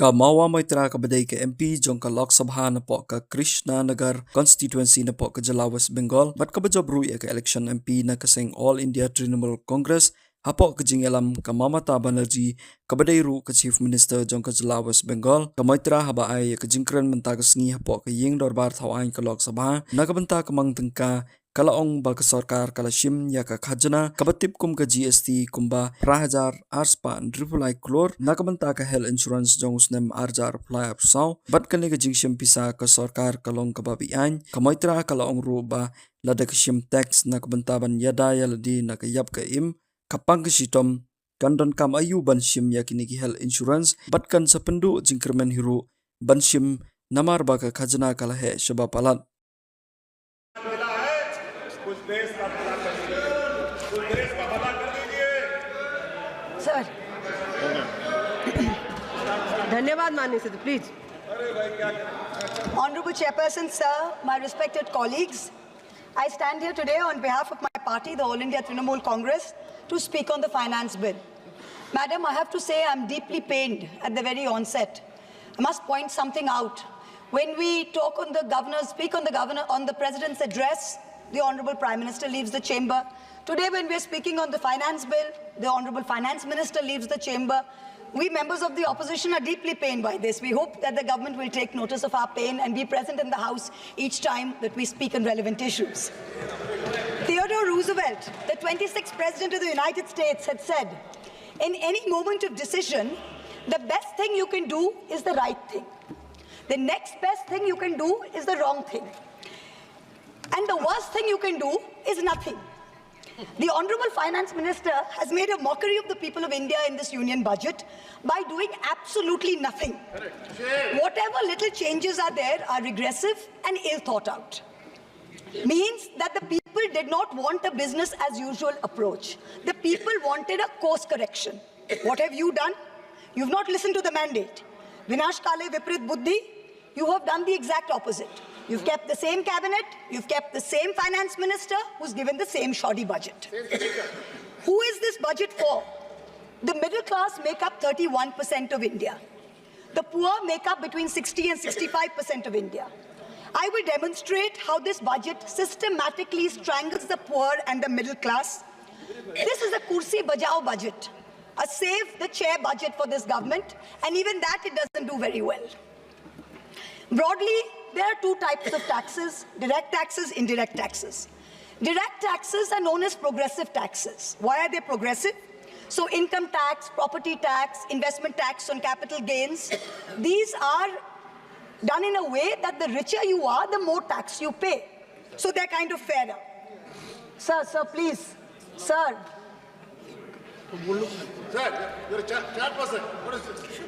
Ka Mawa Maitra ka badai ka MP jong ka Lok Sabha na po ka Krishna Nagar constituency na po ka Jala West Bengal bat ka bajabru ka election MP na kasing All India Trinamool Congress hapo ka jingalam ka Mamata Banerjee ka badai ru ka Chief Minister jong ka Jala West Bengal ka Maitra haba ay ka jingkran menta ka sngi hapo ka ying dorbar thawain ka Lok Sabha na ka banta ka mangtengka kalaong ba ka sarkar kala shim ya ka khajana kabatip kum ka GST kumba prahajar arspa ripulai klor nakabanta ka health insurance jong usnem arjar apply apsaw bat kani ka jingshim pisa ka sarkar kalong kababian kamaitra kalaong ruba lada ka shim tax nakabanta ban yada yaladi nakayap ka im kapang ka shitom kandon kam ayu ban shim ya kini ki health insurance bat kan sa pendu jingkermen hiru ban shim namar ba ka khajana kala he shaba palat sir धन्यवाद माननीय सदस्य please Honorable Chairperson, sir, my respected colleagues, I stand here today on behalf of my party, the All India Trinamool Congress, to speak on the finance bill. Madam, I have to say I'm deeply pained at the very onset. I must point something out. When we talk on the governor, speak on the governor, on the president's address, the Honorable Prime Minister leaves the chamber. Today, when we are speaking on the finance bill, the Honorable Finance Minister leaves the chamber. We members of the opposition are deeply pained by this. We hope that the government will take notice of our pain and be present in the House each time that we speak on relevant issues. Theodore Roosevelt, the 26th President of the United States, had said, in any moment of decision, the best thing you can do is the right thing. The next best thing you can do is the wrong thing. And the worst thing you can do is nothing. The Honorable Finance Minister has made a mockery of the people of India in this union budget by doing absolutely nothing. Whatever little changes are there are regressive and ill thought out. Means that the people did not want a business as usual approach. The people wanted a course correction. What have you done? You've not listened to the mandate. Vinash Kale Viprit Buddhi, you have done the exact opposite. You've kept the same cabinet, you've kept the same finance minister who's given the same shoddy budget. Who is this budget for? The middle class make up 31% of India. The poor make up between 60 and 65% of India. I will demonstrate how this budget systematically strangles the poor and the middle class. This is a kursi bajao budget, a save the chair budget for this government, and even that it doesn't do very well. Broadly, there are two types of taxes: direct taxes, indirect taxes. Direct taxes are known as progressive taxes. Why are they progressive? So income tax, property tax, investment tax on capital gains, these are done in a way that the richer you are, the more tax you pay. So they're kind of fairer. Sir, please. Sir. Sir, you're a chat person. What is it?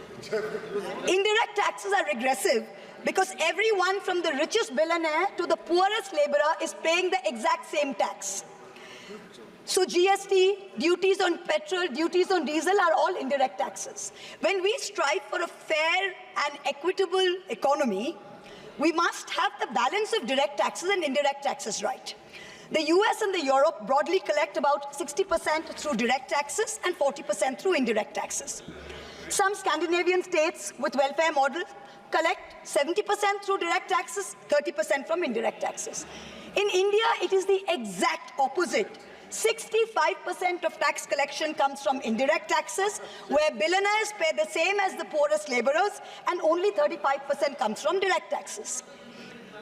Indirect taxes are regressive because everyone from the richest billionaire to the poorest laborer is paying the exact same tax. So GST, duties on petrol, duties on diesel are all indirect taxes. When we strive for a fair and equitable economy, we must have the balance of direct taxes and indirect taxes right. The US and the Europe broadly collect about 60% through direct taxes and 40% through indirect taxes. Some Scandinavian states with welfare models collect 70% through direct taxes, 30% from indirect taxes. In India, it is the exact opposite. 65% of tax collection comes from indirect taxes, where billionaires pay the same as the poorest laborers, and only 35% comes from direct taxes.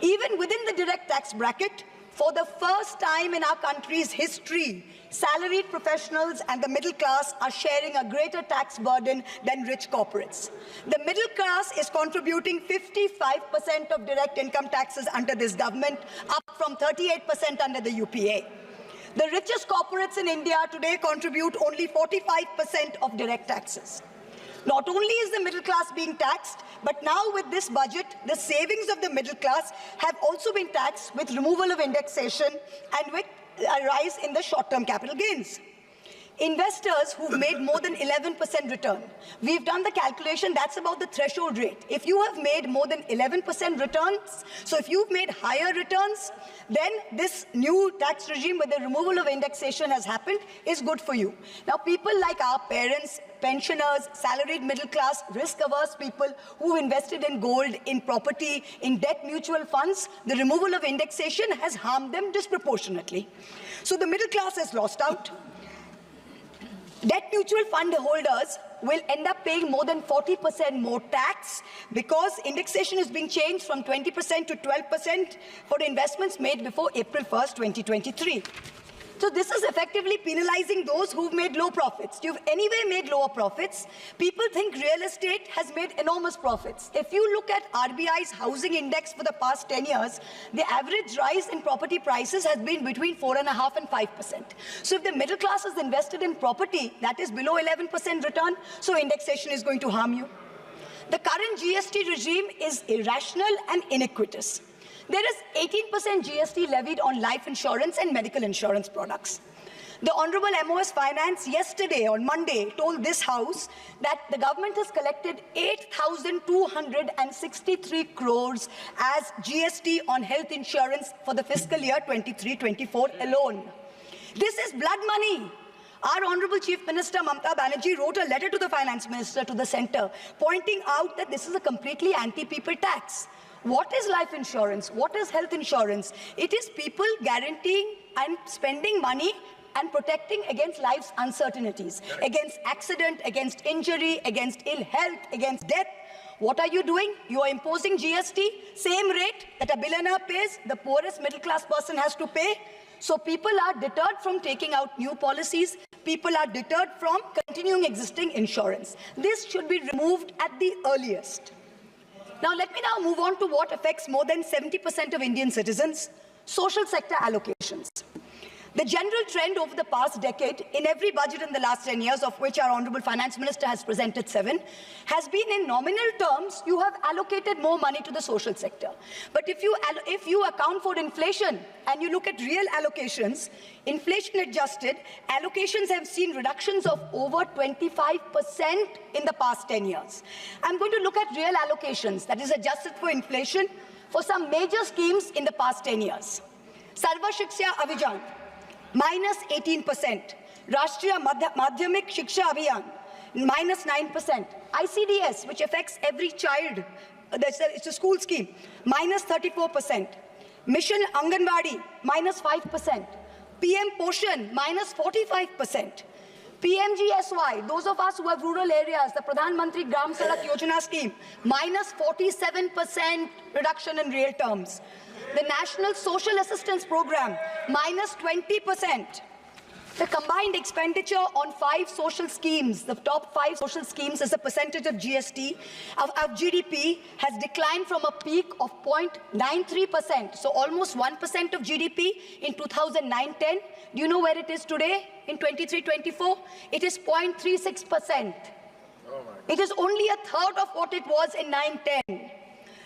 Even within the direct tax bracket, for the first time in our country's history, salaried professionals and the middle class are sharing a greater tax burden than rich corporates. The middle class is contributing 55% of direct income taxes under this government, up from 38% under the UPA. The richest corporates in India today contribute only 45% of direct taxes. Not only is the middle class being taxed, but now with this budget, the savings of the middle class have also been taxed with removal of indexation and with a rise in the short-term capital gains. Investors who've made more than 11% return, we've done the calculation, that's about the threshold rate. If you have made more than 11% returns, so if you've made higher returns, then this new tax regime with the removal of indexation has happened is good for you. Now, people like our parents, pensioners, salaried middle class, risk-averse people who invested in gold, in property, in debt mutual funds, the removal of indexation has harmed them disproportionately. So the middle class has lost out. Debt mutual fund holders will end up paying more than 40% more tax because indexation is being changed from 20% to 12% for investments made before April 1st, 2023. So this is effectively penalizing those who've made low profits. You've anyway made lower profits. People think real estate has made enormous profits. If you look at RBI's housing index for the past 10 years, the average rise in property prices has been between 4.5% and 5%. So if the middle class is invested in property, that is below 11% return, so indexation is going to harm you. The current GST regime is irrational and iniquitous. There is 18% GST levied on life insurance and medical insurance products. The Honorable MOS Finance yesterday, on Monday, told this House that the government has collected 8,263 crores as GST on health insurance for the fiscal year 23-24 alone. This is blood money. Our Honorable Chief Minister Mamata Banerjee wrote a letter to the Finance Minister, to the Centre, pointing out that this is a completely anti-people tax. What is life insurance? What is health insurance? It is people guaranteeing and spending money and protecting against life's uncertainties, against accident, against injury, against ill health, against death. What are you doing? You are imposing GST, same rate that a billionaire pays, the poorest middle class person has to pay. So people are deterred from taking out new policies. People are deterred from continuing existing insurance. This should be removed at the earliest. Now, let me now move on to what affects more than 70% of Indian citizens, social sector allocations. The general trend over the past decade, in every budget in the last 10 years, of which our Honorable Finance Minister has presented 7, has been in nominal terms, you have allocated more money to the social sector. But if you account for inflation and you look at real allocations, inflation adjusted, allocations have seen reductions of over 25% in the past 10 years. I'm going to look at real allocations, that is adjusted for inflation, for some major schemes in the past 10 years. Sarva Shiksha Abhijan, minus 18%. Rashtriya Madhyamik Shiksha Abhiyan, minus 9%. ICDS, which affects every child, it's a school scheme, minus 34%. Mission Anganwadi, minus 5%. PM Poshan, minus 45%. PMGSY, those of us who have rural areas, the Pradhan Mantri Gram Sadak Yojana scheme, minus 47% reduction in real terms. The National Social Assistance Program, minus 20%. The combined expenditure on 5 social schemes, the top 5 social schemes as a percentage of GST, of GDP, has declined from a peak of 0.93%, so almost 1% of GDP in 2009-10. Do you know where it is today in 23-24? It is 0.36%. It is only a third of what it was in 9-10.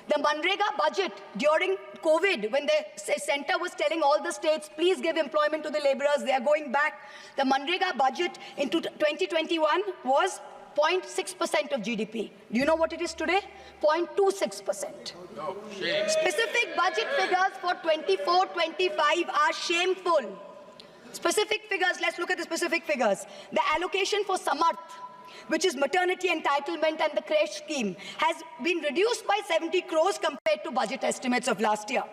The Manrega budget during COVID, when the centre was telling all the states, please give employment to the labourers, they are going back. The Manrega budget in 2021 was 0.6% of GDP. Do you know what it is today? 0.26%. No, specific budget figures for 24-25 are shameful. Specific figures, let's look at the specific figures. The allocation for Samarth, which is maternity entitlement and the creche scheme, has been reduced by 70 crores compared to budget estimates of last year.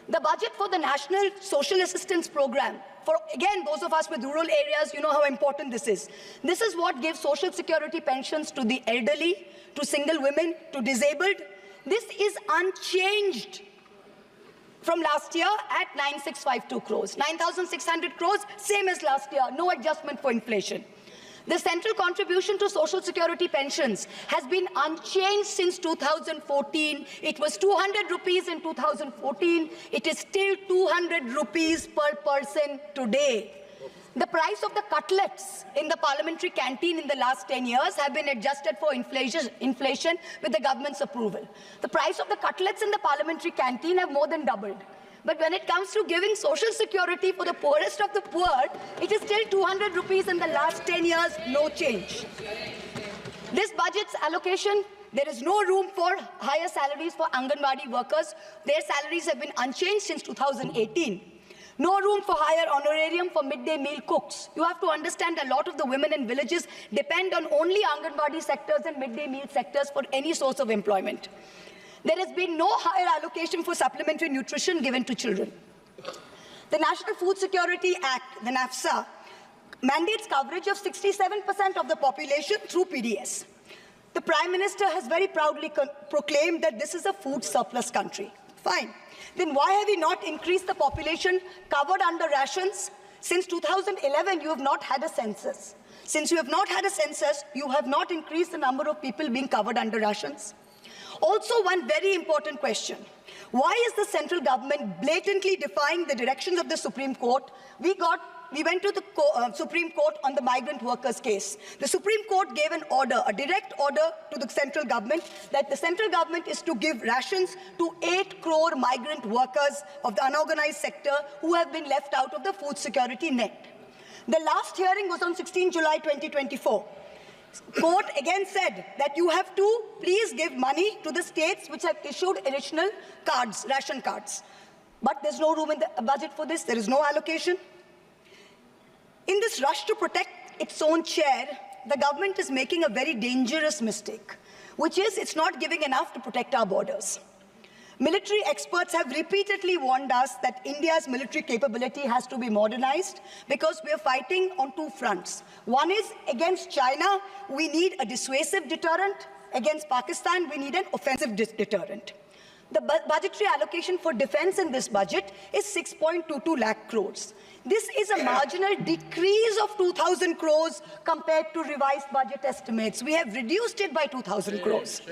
The budget for the National Social Assistance Program, for again those of us with rural areas, you know how important this is. This is what gives social security pensions to the elderly, to single women, to disabled. This is unchanged from last year at 9,652 crores. 9,600 crores, same as last year, no adjustment for inflation. The central contribution to social security pensions has been unchanged since 2014. It was 200 rupees in 2014. It is still 200 rupees per person today. The price of the cutlets in the parliamentary canteen in the last 10 years have been adjusted for inflation with the government's approval. The price of the cutlets in the parliamentary canteen have more than doubled. But when it comes to giving social security for the poorest of the poor, it is still 200 rupees in the last 10 years, no change. This budget's allocation, there is no room for higher salaries for Anganwadi workers. Their salaries have been unchanged since 2018. No room for higher honorarium for midday meal cooks. You have to understand a lot of the women in villages depend on only Anganwadi sectors and midday meal sectors for any source of employment. There has been no higher allocation for supplementary nutrition given to children. The National Food Security Act, the NAFSA, mandates coverage of 67% of the population through PDS. The Prime Minister has very proudly proclaimed that this is a food surplus country. Fine. Then why have we not increased the population covered under rations? Since 2011, you have not had a census. Since you have not had a census, you have not increased the number of people being covered under rations. Also, one very important question. Why is the central government blatantly defying the directions of the Supreme Court? We went to the Supreme Court on the migrant workers case. The Supreme Court gave an order, a direct order to the central government that the central government is to give rations to 8 crore migrant workers of the unorganized sector who have been left out of the food security net. The last hearing was on 16 July 2024. Court again said that you have to please give money to the states which have issued additional cards, ration cards. But there's no room in the budget for this. There is no allocation. In this rush to protect its own chair, the government is making a very dangerous mistake, which is it's not giving enough to protect our borders. Military experts have repeatedly warned us that India's military capability has to be modernized because we are fighting on two fronts. One is against China, we need a dissuasive deterrent. Against Pakistan, we need an offensive deterrent. The budgetary allocation for defense in this budget is 6.22 lakh crores. This is a marginal decrease of 2,000 crores compared to revised budget estimates. We have reduced it by 2,000 crores.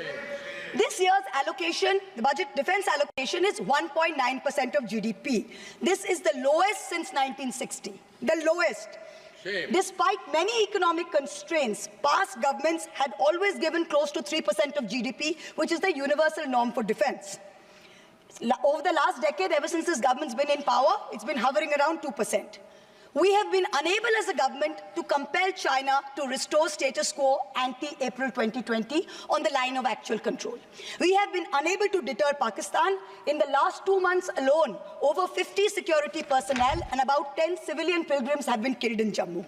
This year's allocation, the budget defense allocation, is 1.9% of GDP. This is the lowest since 1960, the lowest. Shame. Despite many economic constraints, past governments had always given close to 3% of GDP, which is the universal norm for defense. Over the last decade, ever since this government's been in power, it's been hovering around 2%. We have been unable as a government to compel China to restore status quo ante-April 2020 on the line of actual control. We have been unable to deter Pakistan. In the last 2 months alone, over 50 security personnel and about 10 civilian pilgrims have been killed in Jammu.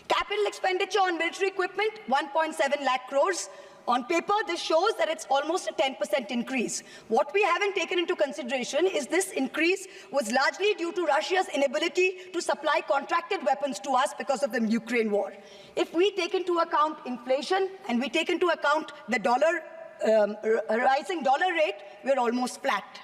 Capital expenditure on military equipment, 1.7 lakh crores. On paper, this shows that it's almost a 10% increase. What we haven't taken into consideration is this increase was largely due to Russia's inability to supply contracted weapons to us because of the Ukraine war. If we take into account inflation and we take into account the rising dollar rate, we're almost flat.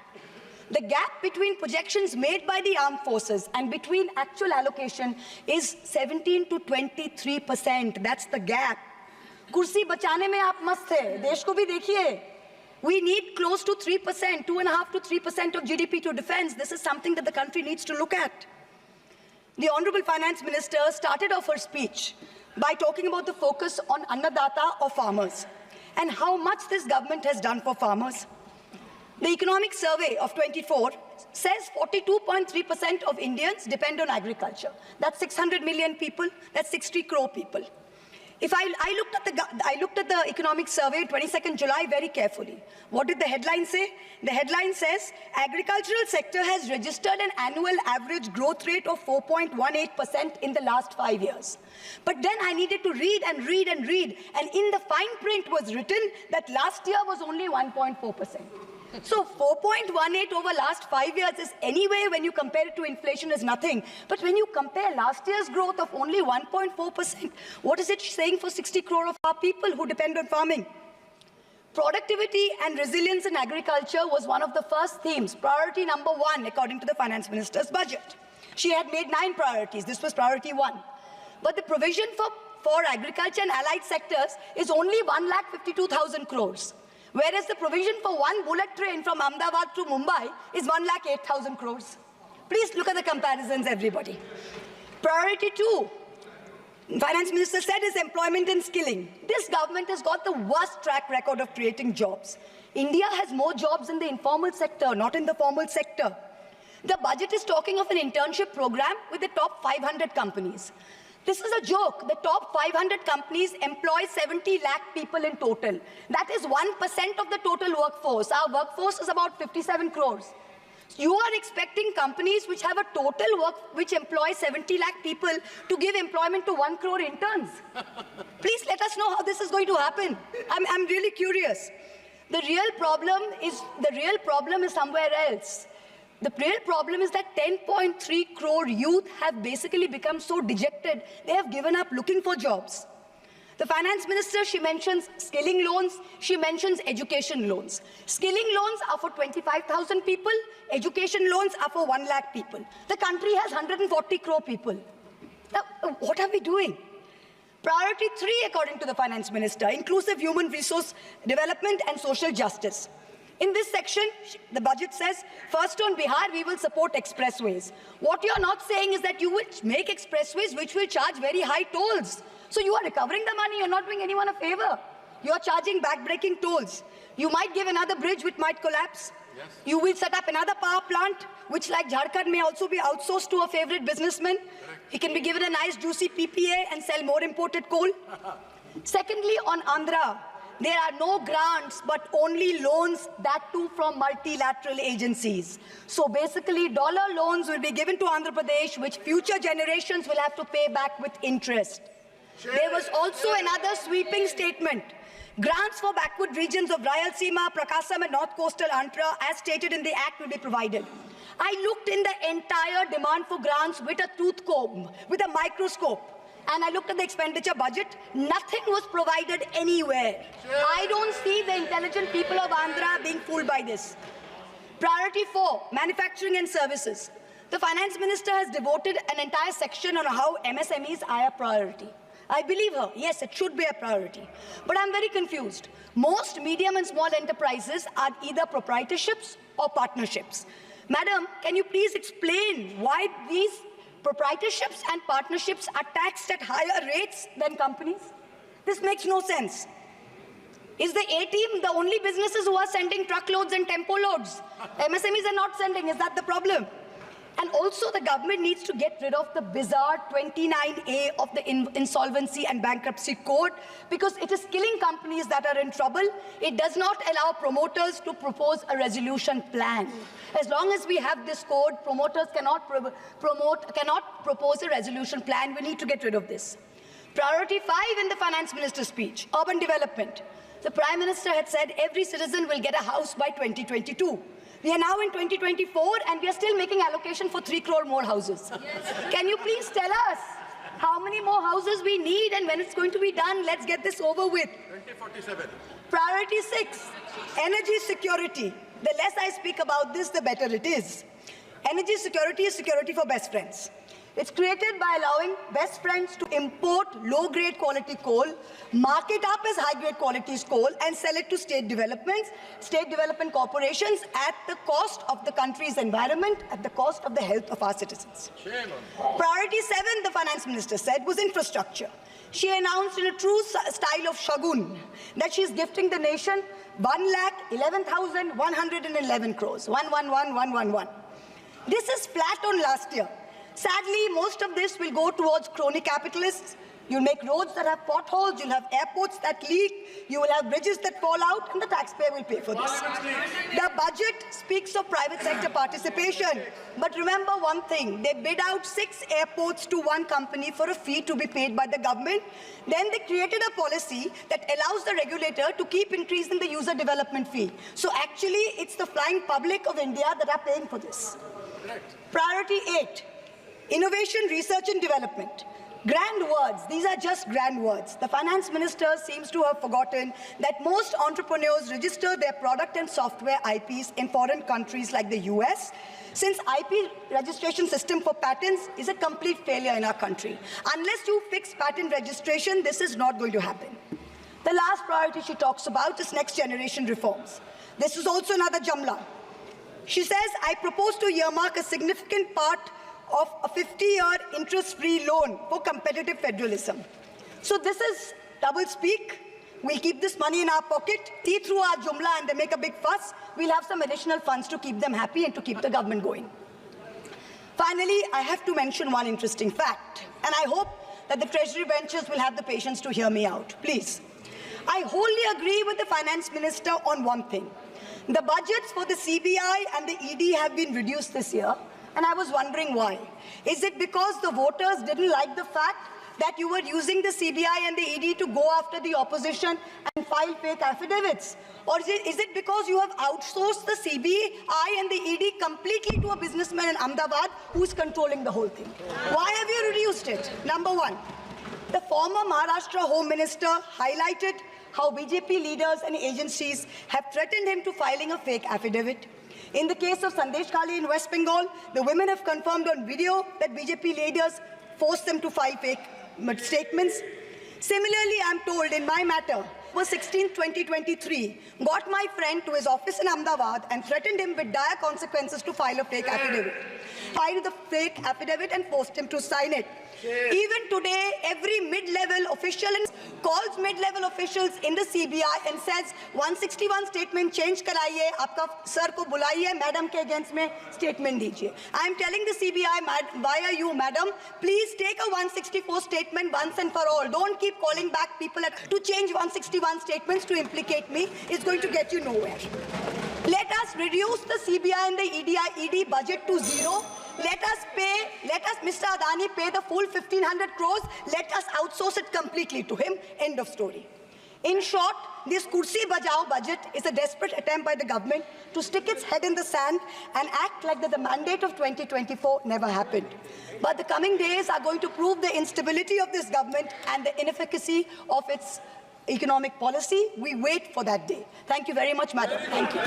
The gap between projections made by the armed forces and between actual allocation is 17 to 23%. That's the gap. कुर्सी बचाने में आप मस्त थे, देश को भी देखिए. We need close to 3%, 2.5 to 3% of GDP to defense. This is something that the country needs to look at. The Honorable Finance Minister started off her speech by talking about the focus on Annadata or farmers and how much this government has done for farmers. The Economic Survey of 24 says 42.3% of Indians depend on agriculture. That's 600 million people, that's 60 crore people. If I looked at the economic survey, 22nd July, very carefully. What did the headline say? The headline says, agricultural sector has registered an annual average growth rate of 4.18% in the last 5 years. But then I needed to read and read and read, and in the fine print was written that last year was only 1.4%. So 4.18 over last 5 years is anyway, when you compare it to inflation, is nothing. But when you compare last year's growth of only 1.4%, what is it saying for 60 crore of our people who depend on farming? Productivity and resilience in agriculture was one of the first themes, priority number 1, according to the Finance Minister's budget. She had made 9 priorities. This was priority 1. But the provision for agriculture and allied sectors is only 1,52,000 crores. Whereas the provision for one bullet train from Ahmedabad to Mumbai is 1,08,000 crores. Please look at the comparisons, everybody. Priority 2, Finance Minister said, is employment and skilling. This government has got the worst track record of creating jobs. India has more jobs in the informal sector, not in the formal sector. The budget is talking of an internship program with the top 500 companies. This is a joke. The top 500 companies employ 70 lakh people in total. That is 1% of the total workforce. Our workforce is about 57 crores. You are expecting companies which have a total which employ 70 lakh people to give employment to 1 crore interns. Please let us know how this is going to happen. I'm really curious. The real problem is somewhere else. The real problem is that 10.3 crore youth have basically become so dejected, they have given up looking for jobs. The finance minister, she mentions skilling loans, she mentions education loans. Skilling loans are for 25,000 people, education loans are for 1 lakh people. The country has 140 crore people. Now, what are we doing? Priority 3, according to the finance minister, inclusive human resource development and social justice. In this section, the budget says, first on Bihar, we will support expressways. What you're not saying is that you will make expressways which will charge very high tolls. So you are recovering the money, you're not doing anyone a favor. You're charging back-breaking tolls. You might give another bridge which might collapse. Yes. You will set up another power plant, which like Jharkhand may also be outsourced to a favorite businessman. Correct. He can be given a nice juicy PPA and sell more imported coal. Secondly, on Andhra, there are no grants, but only loans, that too from multilateral agencies. So basically, dollar loans will be given to Andhra Pradesh, which future generations will have to pay back with interest. There was also another sweeping statement. Grants for backward regions of Rayalaseema, Prakasam and North Coastal Andhra, as stated in the Act, will be provided. I looked in the entire demand for grants with a tooth comb, with a microscope. And I looked at the expenditure budget, nothing was provided anywhere. I don't see the intelligent people of Andhra being fooled by this. Priority 4, manufacturing and services. The finance minister has devoted an entire section on how MSMEs are a priority. I believe her, yes, it should be a priority. But I'm very confused. Most medium and small enterprises are either proprietorships or partnerships. Madam, can you please explain why these proprietorships and partnerships are taxed at higher rates than companies? This makes no sense. Is the A-team the only businesses who are sending truckloads and tempo loads? MSMEs are not sending, is that the problem? And also the government needs to get rid of the bizarre 29A of the Insolvency and Bankruptcy Code, because it is killing companies that are in trouble. It does not allow promoters to propose a resolution plan. As long as we have this code, promoters cannot propose a resolution plan. We need to get rid of this. Priority 5 in the finance minister's speech, urban development. The Prime Minister had said every citizen will get a house by 2022. We are now in 2024 and we are still making allocation for 3 crore more houses. Yes. Can you please tell us how many more houses we need and when it's going to be done? Let's get this over with. 2047. Priority 6, energy security. The less I speak about this, the better it is. Energy security is security for best friends. It's created by allowing best friends to import low-grade quality coal, mark it up as high-grade quality coal, and sell it to state development corporations at the cost of the country's environment, at the cost of the health of our citizens. Priority 7, the finance minister said, was infrastructure. She announced in a true style of Shagun that she's gifting the nation 1,11,111 crores. 111,111. This is flat on last year. Sadly, most of this will go towards crony capitalists. You'll make roads that have potholes, you'll have airports that leak, you will have bridges that fall out, and the taxpayer will pay for this. The budget speaks of private sector participation. But remember one thing, they bid out 6 airports to one company for a fee to be paid by the government. Then they created a policy that allows the regulator to keep increasing the user development fee. So actually, it's the flying public of India that are paying for this. Priority 8. Innovation, research and development. Grand words, these are just grand words. The finance minister seems to have forgotten that most entrepreneurs register their product and software IPs in foreign countries like the US, since IP registration system for patents is a complete failure in our country. Unless you fix patent registration, this is not going to happen. The last priority she talks about is next generation reforms. This is also another Jamla. She says, I propose to earmark a significant part of a 50-year interest-free loan for competitive federalism. So this is double speak. We'll keep this money in our pocket, see through our Jumla and they make a big fuss. We'll have some additional funds to keep them happy and to keep the government going. Finally, I have to mention one interesting fact, and I hope that the Treasury benches will have the patience to hear me out. Please. I wholly agree with the Finance Minister on one thing. The budgets for the CBI and the ED have been reduced this year, and I was wondering why. Is it because the voters didn't like the fact that you were using the CBI and the ED to go after the opposition and file fake affidavits? Or is it because you have outsourced the CBI and the ED completely to a businessman in Ahmedabad who's controlling the whole thing? Why have you reduced it? Number one, the former Maharashtra Home Minister highlighted how BJP leaders and agencies have threatened him to filing a fake affidavit. In the case of Sandesh Khale in West Bengal, the women have confirmed on video that BJP leaders forced them to file fake statements. Similarly, I'm told in my matter, was 16, 2023, got my friend to his office in Ahmedabad and threatened him with dire consequences to file a fake affidavit. Filed the fake affidavit and forced him to sign it. Even today, every mid-level official calls mid-level officials in the CBI and says 161 statement change karaiye, aapka sir ko bulaiye, madam ke against mein statement dijiye. I am telling the CBI via you, madam, please take a 164 statement once and for all. Don't keep calling back people to change 161 statements to implicate me. It's going to get you nowhere. Let us reduce the CBI and the ED budget to zero. Let us, Mr. Adani, pay the full 1,500 crores. Let us outsource it completely to him. End of story. In short, this Kursi Bajao budget is a desperate attempt by the government to stick its head in the sand and act like that the mandate of 2024 never happened. But the coming days are going to prove the instability of this government and the inefficacy of its economic policy. We wait for that day. Thank you very much, madam. Thank you.